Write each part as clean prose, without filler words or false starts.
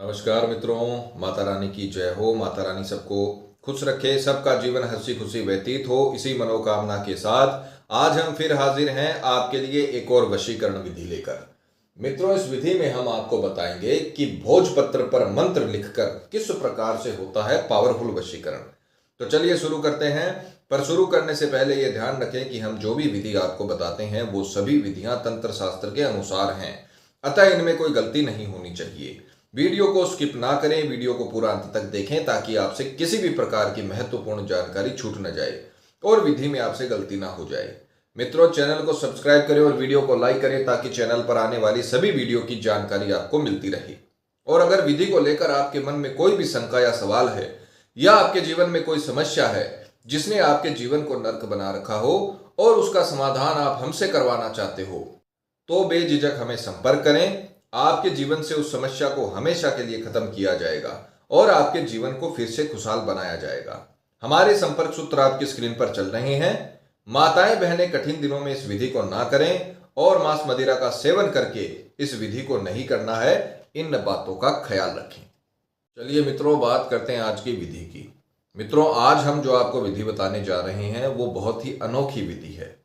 नमस्कार मित्रों, माता रानी की जय हो। माता रानी सबको खुश रखे, सबका जीवन हंसी खुशी व्यतीत हो, इसी मनोकामना के साथ आज हम फिर हाजिर हैं आपके लिए एक और वशीकरण विधि लेकर। मित्रों, इस विधि में हम आपको बताएंगे कि भोजपत्र पर मंत्र लिखकर किस प्रकार से होता है पावरफुल वशीकरण। तो चलिए शुरू करते हैं। पर शुरू करने से पहले ये ध्यान रखें कि हम जो भी विधि आपको बताते हैं वो सभी विधियां तंत्र शास्त्र के अनुसार हैं, अतः इनमें कोई गलती नहीं होनी चाहिए। वीडियो को स्किप ना करें, वीडियो को पूरा अंत तक देखें ताकि आपसे किसी भी प्रकार की महत्वपूर्ण जानकारी छूट न जाए और विधि में आपसे गलती ना हो जाए। मित्रों, चैनल को सब्सक्राइब करें और वीडियो को लाइक करें ताकि चैनल पर आने वाली सभी वीडियो की जानकारी आपको मिलती रहे। और अगर विधि को लेकर आपके मन में कोई भी शंका या सवाल है या आपके जीवन में कोई समस्या है जिसने आपके जीवन को नर्क बना रखा हो और उसका समाधान आप हमसे करवाना चाहते हो, तो बेझिझक हमें संपर्क करें। आपके जीवन से उस समस्या को हमेशा के लिए खत्म किया जाएगा और आपके जीवन को फिर से खुशहाल बनाया जाएगा। हमारे संपर्क सूत्र आपकी स्क्रीन पर चल रहे हैं। माताएं बहनें कठिन दिनों में इस विधि को ना करें और मांस मदिरा का सेवन करके इस विधि को नहीं करना है, इन बातों का ख्याल रखें। चलिए मित्रों, बात करते हैं आज की विधि की। मित्रों, आज हम जो आपको विधि बताने जा रहे हैं वो बहुत ही अनोखी विधि है।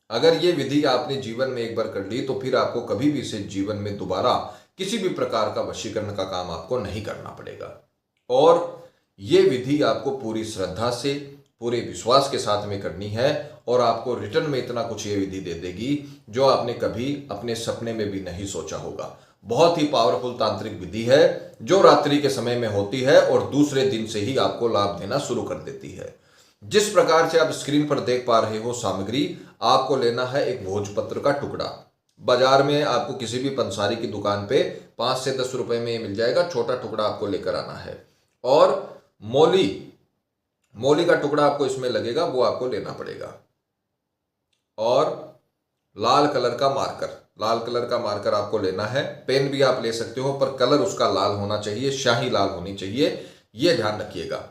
अगर ये विधि आपने जीवन में एक बार कर ली तो फिर आपको कभी भी इसे जीवन में दोबारा किसी भी प्रकार का वशीकरण का काम आपको नहीं करना पड़ेगा। और ये विधि आपको पूरी श्रद्धा से, पूरे विश्वास के साथ में करनी है और आपको रिटर्न में इतना कुछ ये विधि दे देगी जो आपने कभी अपने सपने में भी नहीं सोचा होगा। बहुत ही पावरफुल तांत्रिक विधि है जो रात्रि के समय में होती है और दूसरे दिन से ही आपको लाभ देना शुरू कर देती है। जिस प्रकार से आप स्क्रीन पर देख पा रहे हो सामग्री, आपको लेना है एक भोजपत्र का टुकड़ा। बाजार में आपको किसी भी पंसारी की दुकान पे 5 से 10 रुपए में ये मिल जाएगा। छोटा टुकड़ा आपको लेकर आना है और मोली मोली का टुकड़ा आपको इसमें लगेगा, वो आपको लेना पड़ेगा। और लाल कलर का मार्कर आपको लेना है। पेन भी आप ले सकते हो पर कलर उसका लाल होना चाहिए, शाही लाल होनी चाहिए, ये ध्यान रखिएगा।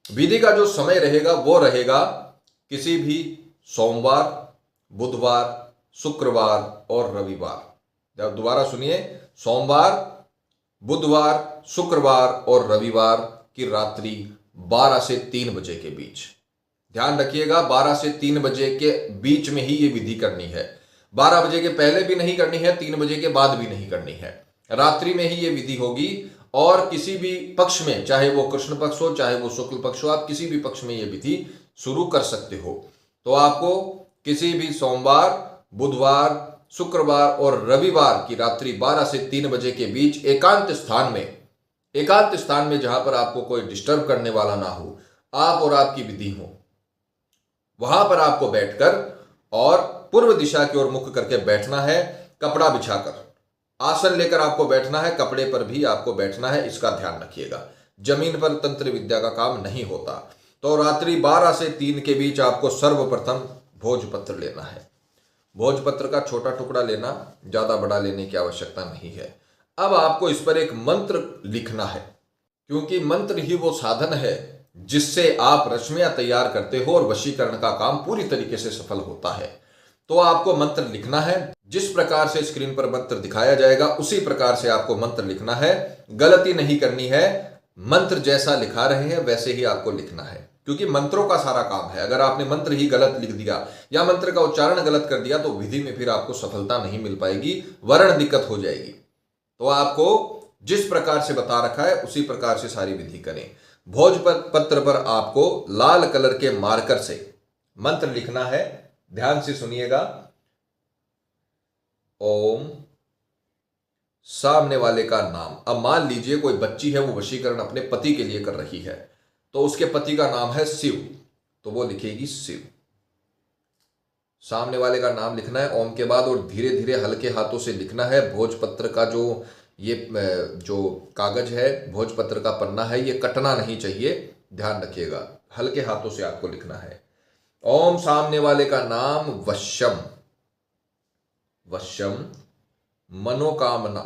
विधि का जो समय रहेगा वो रहेगा किसी भी सोमवार, बुधवार, शुक्रवार और रविवार। जब दोबारा सुनिए, सोमवार, बुधवार, शुक्रवार और रविवार की रात्रि 12 से 3 बजे के बीच। ध्यान रखिएगा, 12 से 3 बजे के बीच में ही ये विधि करनी है। 12 बजे के पहले भी नहीं करनी है, 3 बजे के बाद भी नहीं करनी है। रात्रि में ही ये विधि होगी और किसी भी पक्ष में, चाहे वो कृष्ण पक्ष हो चाहे वो शुक्ल पक्ष हो, आप किसी भी पक्ष में ये विधि शुरू कर सकते हो। तो आपको किसी भी सोमवार, बुधवार, शुक्रवार और रविवार की रात्रि 12 से 3 बजे के बीच एकांत स्थान में जहां पर आपको कोई डिस्टर्ब करने वाला ना हो, आप और आपकी विधि हो, वहां पर आपको बैठकर और पूर्व दिशा की ओर मुख करके बैठना है। कपड़ा बिछाकर आसन लेकर आपको बैठना है, कपड़े पर भी आपको बैठना है, इसका ध्यान रखिएगा। जमीन पर तंत्र विद्या का काम नहीं होता। तो रात्रि 12 से 3 के बीच आपको सर्वप्रथम भोजपत्र लेना है। भोजपत्र का छोटा टुकड़ा लेना, ज्यादा बड़ा लेने की आवश्यकता नहीं है। अब आपको इस पर एक मंत्र लिखना है, क्योंकि मंत्र ही वो साधन है जिससे आप रश्मियां तैयार करते हो और वशीकरण का काम पूरी तरीके से सफल होता है। तो आपको मंत्र लिखना है। जिस प्रकार से स्क्रीन पर मंत्र दिखाया जाएगा उसी प्रकार से आपको मंत्र लिखना है। गलती नहीं करनी है, मंत्र जैसा लिखा रहे हैं वैसे ही आपको लिखना है, क्योंकि मंत्रों का सारा काम है। अगर आपने मंत्र ही गलत लिख दिया या मंत्र का उच्चारण गलत कर दिया तो विधि में फिर आपको सफलता नहीं मिल पाएगी, वर्ण दिक्कत हो जाएगी। तो आपको जिस प्रकार से बता रखा है उसी प्रकार से सारी विधि करें। भोजपत्र पर आपको लाल कलर के मार्कर से मंत्र लिखना है। ध्यान से सुनिएगा। ओम, सामने वाले का नाम। अब मान लीजिए कोई बच्ची है, वो वशीकरण अपने पति के लिए कर रही है, तो उसके पति का नाम है शिव, तो वो लिखेगी शिव। सामने वाले का नाम लिखना है ओम के बाद और धीरे धीरे हल्के हाथों से लिखना है। भोजपत्र का जो कागज है, भोजपत्र का पन्ना है, ये कटना नहीं चाहिए, ध्यान रखिएगा। हल्के हाथों से आपको लिखना है। ओम, सामने वाले का नाम वश्यम, मनोकामना,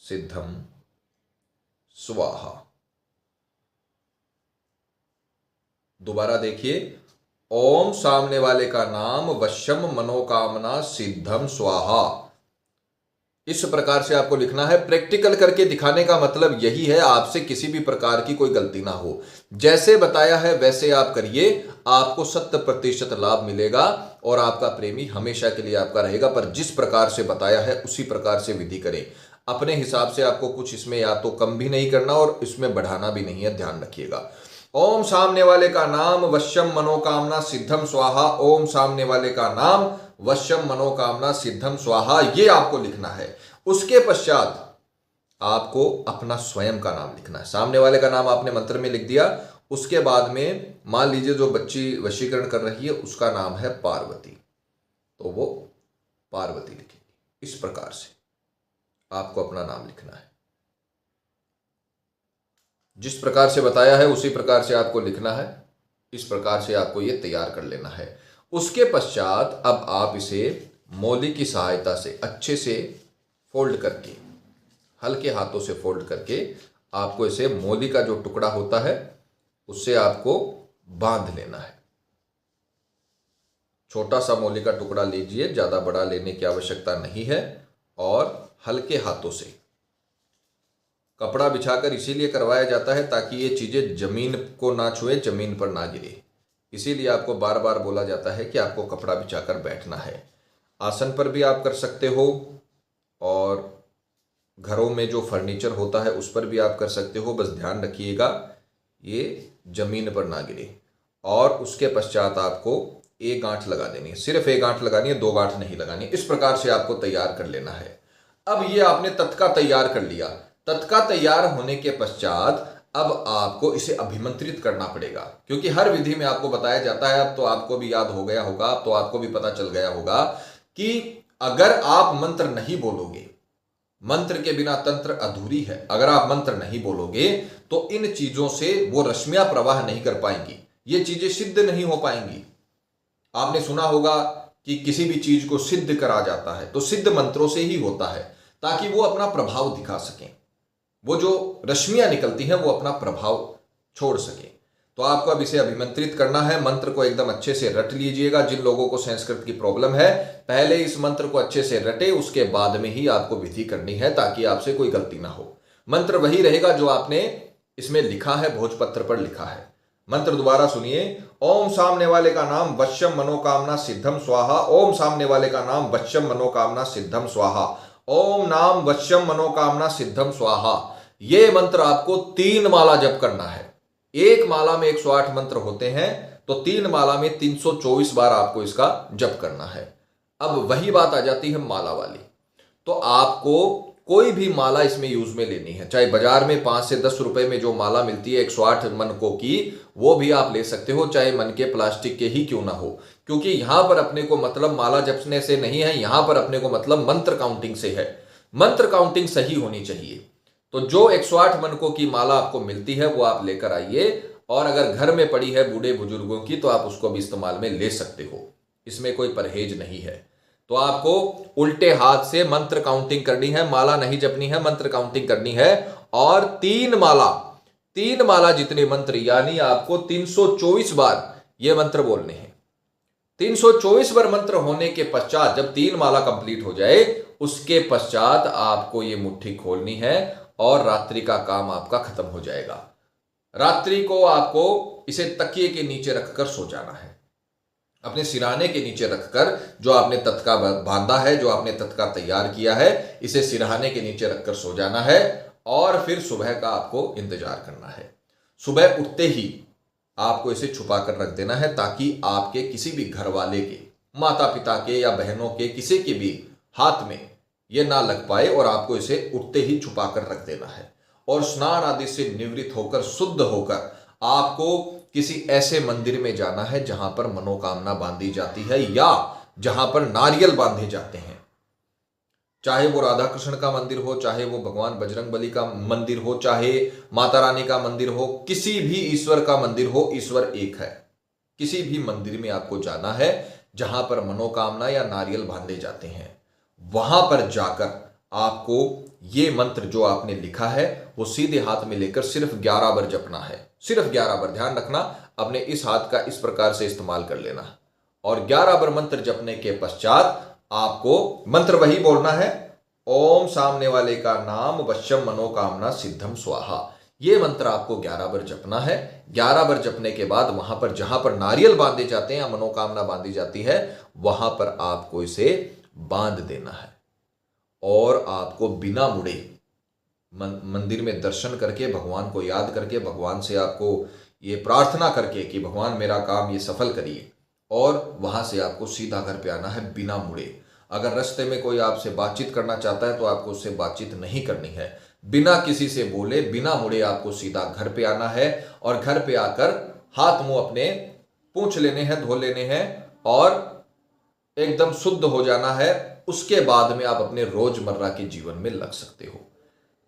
सिद्धम, स्वाहा। दोबारा देखिए, ओम सामने वाले का नाम वश्यम मनोकामना सिद्धम स्वाहा। इस प्रकार से आपको लिखना है। प्रैक्टिकल करके दिखाने का मतलब यही है, आपसे किसी भी प्रकार की कोई गलती ना हो। जैसे बताया है वैसे आप करिए, आपको 100% लाभ मिलेगा और आपका प्रेमी हमेशा के लिए आपका रहेगा। पर जिस प्रकार से बताया है उसी प्रकार से विधि करें। अपने हिसाब से आपको कुछ इसमें या तो कम भी नहीं करना और इसमें बढ़ाना भी नहीं है, ध्यान रखिएगा। ओम सामने वाले का नाम वश्यम मनोकामना सिद्धम स्वाहा। ओम सामने वाले का नाम वश्यम मनोकामना सिद्धम स्वाहा, ये आपको लिखना है। उसके पश्चात आपको अपना स्वयं का नाम लिखना है। सामने वाले का नाम आपने मंत्र में लिख दिया, उसके बाद में मान लीजिए जो बच्ची वशीकरण कर रही है उसका नाम है पार्वती, तो वो पार्वती लिखेगी। इस प्रकार से आपको अपना नाम लिखना है। जिस प्रकार से बताया है उसी प्रकार से आपको लिखना है। इस प्रकार से आपको ये तैयार कर लेना है। उसके पश्चात अब आप इसे मौली की सहायता से अच्छे से फोल्ड करके, हल्के हाथों से फोल्ड करके आपको इसे मौली का जो टुकड़ा होता है उससे आपको बांध लेना है। छोटा सा मौली का टुकड़ा लीजिए, ज़्यादा बड़ा लेने की आवश्यकता नहीं है। और हल्के हाथों से कपड़ा बिछाकर इसीलिए करवाया जाता है ताकि ये चीज़ें जमीन को ना छुए, जमीन पर ना गिरे। इसीलिए आपको बार बार बोला जाता है कि आपको कपड़ा बिछाकर बैठना है। आसन पर भी आप कर सकते हो और घरों में जो फर्नीचर होता है उस पर भी आप कर सकते हो। बस ध्यान रखिएगा ये जमीन पर ना गिरे। और उसके पश्चात आपको एक गांठ लगा देनी है, सिर्फ एक गांठ लगानी है, 2 गांठ नहीं लगानी। इस प्रकार से आपको तैयार कर लेना है। अब ये आपने तत्का तैयार कर लिया। तत्का तैयार होने के पश्चात अब आपको इसे अभिमंत्रित करना पड़ेगा, क्योंकि हर विधि में आपको बताया जाता है। अब तो आपको भी याद हो गया होगा, अब तो आपको भी पता चल गया होगा कि अगर आप मंत्र नहीं बोलोगे, मंत्र के बिना तंत्र अधूरी है। अगर आप मंत्र नहीं बोलोगे तो इन चीजों से वो रश्मियां प्रवाह नहीं कर पाएंगी, ये चीजें सिद्ध नहीं हो पाएंगी। आपने सुना होगा कि किसी भी चीज को सिद्ध करा जाता है तो सिद्ध मंत्रों से ही होता है, ताकि वो अपना प्रभाव दिखा सकें, वो जो रश्मियां निकलती हैं वो अपना प्रभाव छोड़ सके। तो आपको अब इसे अभिमंत्रित करना है। मंत्र को एकदम अच्छे से रट लीजिएगा। जिन लोगों को संस्कृत की प्रॉब्लम है पहले इस मंत्र को अच्छे से रटे, उसके बाद में ही आपको विधि करनी है ताकि आपसे कोई गलती ना हो। मंत्र वही रहेगा जो आपने इसमें लिखा है, भोजपत्र पर लिखा है। मंत्र दोबारा सुनिए। ओम सामने वाले का नाम वश्यम मनोकामना सिद्धम स्वाहा। ओम सामने वाले का नाम वश्यम मनोकामना सिद्धम स्वाहा। ओम नाम वश्यम मनोकामना सिद्धम स्वाहा। ये मंत्र आपको 3 माला जप करना है। एक माला में 108 मंत्र होते हैं, तो 3 माला में 324 बार आपको इसका जप करना है। अब वही बात आ जाती है माला वाली। तो आपको कोई भी माला इसमें यूज में लेनी है, चाहे बाजार में 5 से 10 रुपए में जो माला मिलती है 108 मनकों की, वो भी आप ले सकते हो, चाहे मन के प्लास्टिक के ही क्यों ना हो। क्योंकि यहां पर अपने को मतलब माला जपने से नहीं है, यहां पर अपने को मतलब मंत्र काउंटिंग से है। मंत्र काउंटिंग सही होनी चाहिए। तो जो 108 मनकों की माला आपको मिलती है वो आप लेकर आइए। और अगर घर में पड़ी है बूढ़े बुजुर्गों की तो आप उसको भी इस्तेमाल में ले सकते हो, इसमें कोई परहेज नहीं है। तो आपको उल्टे हाथ से मंत्र काउंटिंग करनी है, माला नहीं जपनी है, मंत्र काउंटिंग करनी है। और 3 माला जितने मंत्र, यानी आपको 324 बार ये मंत्र बोलने हैं। 324 बार मंत्र होने के पश्चात जब 3 माला कंप्लीट हो जाए उसके पश्चात आपको ये मुट्ठी खोलनी है और रात्रि का काम आपका खत्म हो जाएगा। रात्रि को आपको इसे तकिए के नीचे रखकर सो जाना है, अपने सिरहाने के नीचे रखकर। जो आपने तत्का बांधा है, जो आपने तत्का तैयार किया है, इसे सिरहाने के नीचे रखकर सो जाना है। और फिर सुबह का आपको इंतजार करना है। सुबह उठते ही आपको इसे छुपा कर रख देना है, ताकि आपके किसी भी घर वाले के, माता पिता के या बहनों के, किसी के भी हाथ में ये ना लग पाए। और आपको इसे उठते ही छुपा कर रख देना है। और स्नान आदि से निवृत्त होकर, शुद्ध होकर आपको किसी ऐसे मंदिर में जाना है जहां पर मनोकामना बांधी जाती है या जहां पर नारियल बांधे जाते हैं। चाहे वो राधा कृष्ण का मंदिर हो, चाहे वो भगवान बजरंगबली का मंदिर हो, चाहे माता रानी का मंदिर हो, किसी भी ईश्वर का मंदिर हो, ईश्वर एक है। किसी भी मंदिर में आपको जाना है जहां पर मनोकामना या नारियल बांधे जाते हैं, वहां पर जाकर आपको ये मंत्र जो आपने लिखा है वो सीधे हाथ में लेकर सिर्फ 11 बार जपना है। सिर्फ 11 बार, ध्यान रखना। अपने इस हाथ का इस प्रकार से इस्तेमाल कर लेना और 11 बार मंत्र जपने के पश्चात आपको मंत्र वही बोलना है, ओम सामने वाले का नाम वश्यम मनोकामना सिद्धम स्वाहा। ये मंत्र आपको 11 बार जपना है। 11 बार जपने के बाद वहां पर जहां पर नारियल बांधे जाते हैं या मनोकामना बांधी जाती है वहां पर आपको इसे बांध देना है और आपको बिना मुड़े मंदिर में दर्शन करके भगवान को याद करके भगवान से आपको ये प्रार्थना करके कि भगवान मेरा काम ये सफल करिए और वहां से आपको सीधा घर पे आना है बिना मुड़े। अगर रास्ते में कोई आपसे बातचीत करना चाहता है तो आपको उससे बातचीत नहीं करनी है, बिना किसी से बोले बिना मुड़े आपको सीधा घर पे आना है और घर पे आकर हाथ मुंह अपने पोंछ लेने हैं, धो लेने हैं और एकदम शुद्ध हो जाना है। उसके बाद में आप अपने रोजमर्रा के जीवन में लग सकते हो।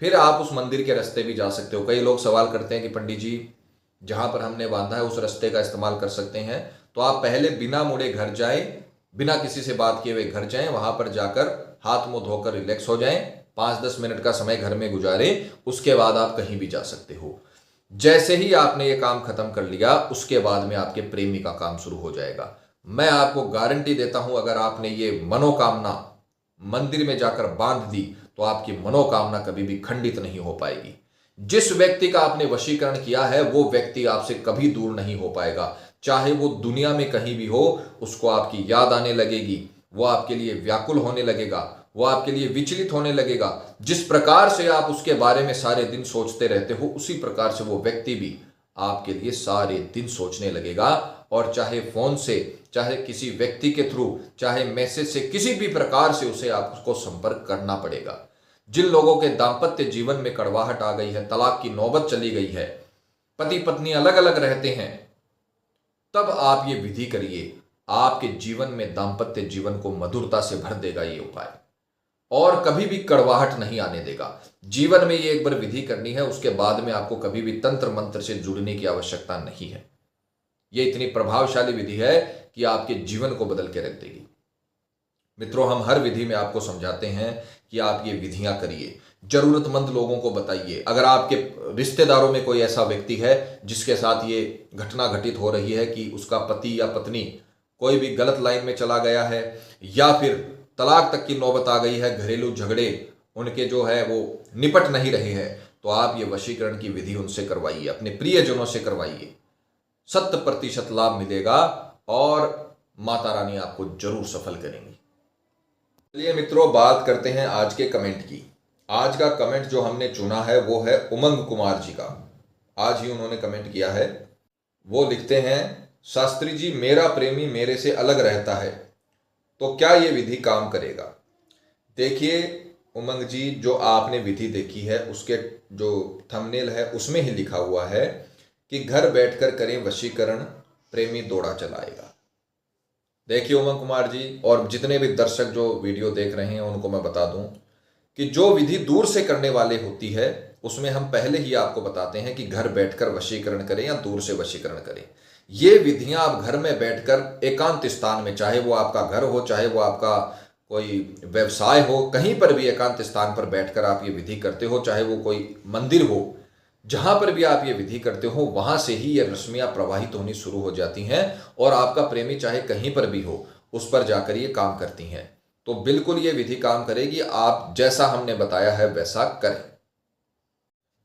फिर आप उस मंदिर के रास्ते भी जा सकते हो। कई लोग सवाल करते हैं कि पंडित जी जहां पर हमने बांधा है उस रास्ते का इस्तेमाल कर सकते हैं, तो आप पहले बिना मुड़े घर जाएं, बिना किसी से बात किए हुए घर जाएं, वहां पर जाकर हाथ मुंह धोकर रिलैक्स हो जाएं, 5-10 मिनट का समय घर में गुजारें, उसके बाद आप कहीं भी जा सकते हो। जैसे ही आपने ये काम खत्म कर लिया उसके बाद में आपके प्रेमी का काम शुरू हो जाएगा। मैं आपको गारंटी देता हूं अगर आपने ये मनोकामना मंदिर में जाकर बांध दी तो आपकी मनोकामना कभी भी खंडित नहीं हो पाएगी। जिस व्यक्ति का आपने वशीकरण किया है वो व्यक्ति आपसे कभी दूर नहीं हो पाएगा, चाहे वो दुनिया में कहीं भी हो, उसको आपकी याद आने लगेगी, वो आपके लिए व्याकुल होने लगेगा, वो आपके लिए विचलित होने लगेगा। जिस प्रकार से आप उसके बारे में सारे दिन सोचते रहते हो उसी प्रकार से वो व्यक्ति भी आपके लिए सारे दिन सोचने लगेगा और चाहे फोन से, चाहे किसी व्यक्ति के थ्रू, चाहे मैसेज से, किसी भी प्रकार से उसे आपको संपर्क करना पड़ेगा। जिन लोगों के दाम्पत्य जीवन में कड़वाहट आ गई है, तलाक की नौबत चली गई है, पति पत्नी अलग अलग रहते हैं, तब आप ये विधि करिए, आपके जीवन में दाम्पत्य जीवन को मधुरता से भर देगा ये उपाय और कभी भी कड़वाहट नहीं आने देगा। जीवन में ये एक बार विधि करनी है, उसके बाद में आपको कभी भी तंत्र मंत्र से जुड़ने की आवश्यकता नहीं है। ये इतनी प्रभावशाली विधि है कि आपके जीवन को बदल के रख देगी। मित्रों, हम हर विधि में आपको समझाते हैं कि आप ये विधियां करिए, जरूरतमंद लोगों को बताइए। अगर आपके रिश्तेदारों में कोई ऐसा व्यक्ति है जिसके साथ ये घटना घटित हो रही है कि उसका पति या पत्नी कोई भी गलत लाइन में चला गया है या फिर तलाक तक की नौबत आ गई है, घरेलू झगड़े उनके जो है वो निपट नहीं रहे हैं, तो आप ये वशीकरण की विधि उनसे करवाइए, अपने प्रियजनों से करवाइए। 100% लाभ मिलेगा और माता रानी आपको जरूर सफल करेंगी। चलिए मित्रों, बात करते हैं आज के कमेंट की। आज का कमेंट जो हमने चुना है वो है उमंग कुमार जी का। आज ही उन्होंने कमेंट किया है। वो लिखते हैं, शास्त्री जी मेरा प्रेमी मेरे से अलग रहता है तो क्या ये विधि काम करेगा? देखिए उमंग जी, जो आपने विधि देखी है उसके जो थंबनेल है उसमें ही लिखा हुआ है कि घर बैठकर करें वशीकरण, प्रेमी दौड़ा चलाएगा। देखिए उमंग कुमार जी और जितने भी दर्शक जो वीडियो देख रहे हैं उनको मैं बता दूं कि जो विधि दूर से करने वाले होती है उसमें हम पहले ही आपको बताते हैं कि घर बैठकर वशीकरण करें या दूर से वशीकरण करें। ये विधियां आप घर में बैठकर एकांत स्थान में, चाहे वो आपका घर हो, चाहे वो आपका कोई व्यवसाय हो, कहीं पर भी एकांत स्थान पर बैठकर आप ये विधि करते हो, चाहे वो कोई मंदिर हो, जहां पर भी आप ये विधि करते हो वहां से ही ये रश्मियां प्रवाहित होनी शुरू हो जाती हैं और आपका प्रेमी चाहे कहीं पर भी हो उस पर जाकर ये काम करती हैं। तो बिल्कुल ये विधि काम करेगी, आप जैसा हमने बताया है वैसा करें।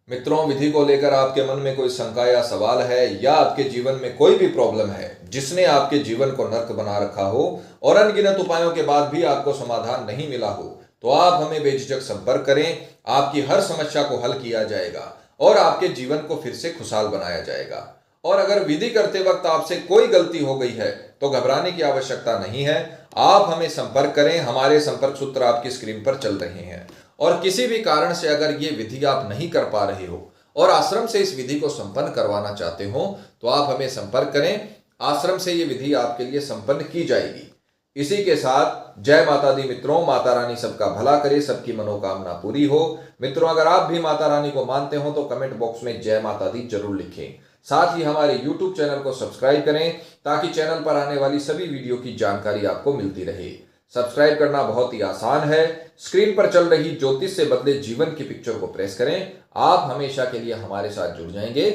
मित्रों, विधि को लेकर आपके मन में कोई शंका या सवाल है या आपके जीवन में कोई भी प्रॉब्लम है जिसने आपके जीवन को नर्क बना रखा हो और अनगिनत उपायों के बाद भी आपको समाधान नहीं मिला हो, तो आप हमें बेझिझक संपर्क करें। आपकी हर समस्या को हल किया जाएगा और आपके जीवन को फिर से खुशहाल बनाया जाएगा। और अगर विधि करते वक्त आपसे कोई गलती हो गई है तो घबराने की आवश्यकता नहीं है। आप हमें संपर्क करें, हमारे संपर्क सूत्र आपकी स्क्रीन पर चल रहे हैं। और किसी भी कारण से अगर ये विधि आप नहीं कर पा रहे हो और आश्रम से इस विधि को संपन्न करवाना चाहते हो तो आप हमें संपर्क करें। आश्रम से ये विधि आपके लिए संपन्न की जाएगी। इसी के साथ जय माता दी मित्रों, माता रानी सबका भला करे, सबकी मनोकामना पूरी हो। मित्रों, अगर आप भी माता रानी को मानते हो तो कमेंट बॉक्स में जय माता दी जरूर लिखें। साथ ही हमारे YouTube चैनल को सब्सक्राइब करें ताकि चैनल पर आने वाली सभी वीडियो की जानकारी आपको मिलती रहे। सब्सक्राइब करना बहुत ही आसान है। स्क्रीन पर चल रही ज्योतिष से बदले जीवन की पिक्चर को प्रेस करें। आप हमेशा के लिए हमारे साथ जुड़ जाएंगे।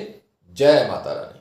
जय माता रानी।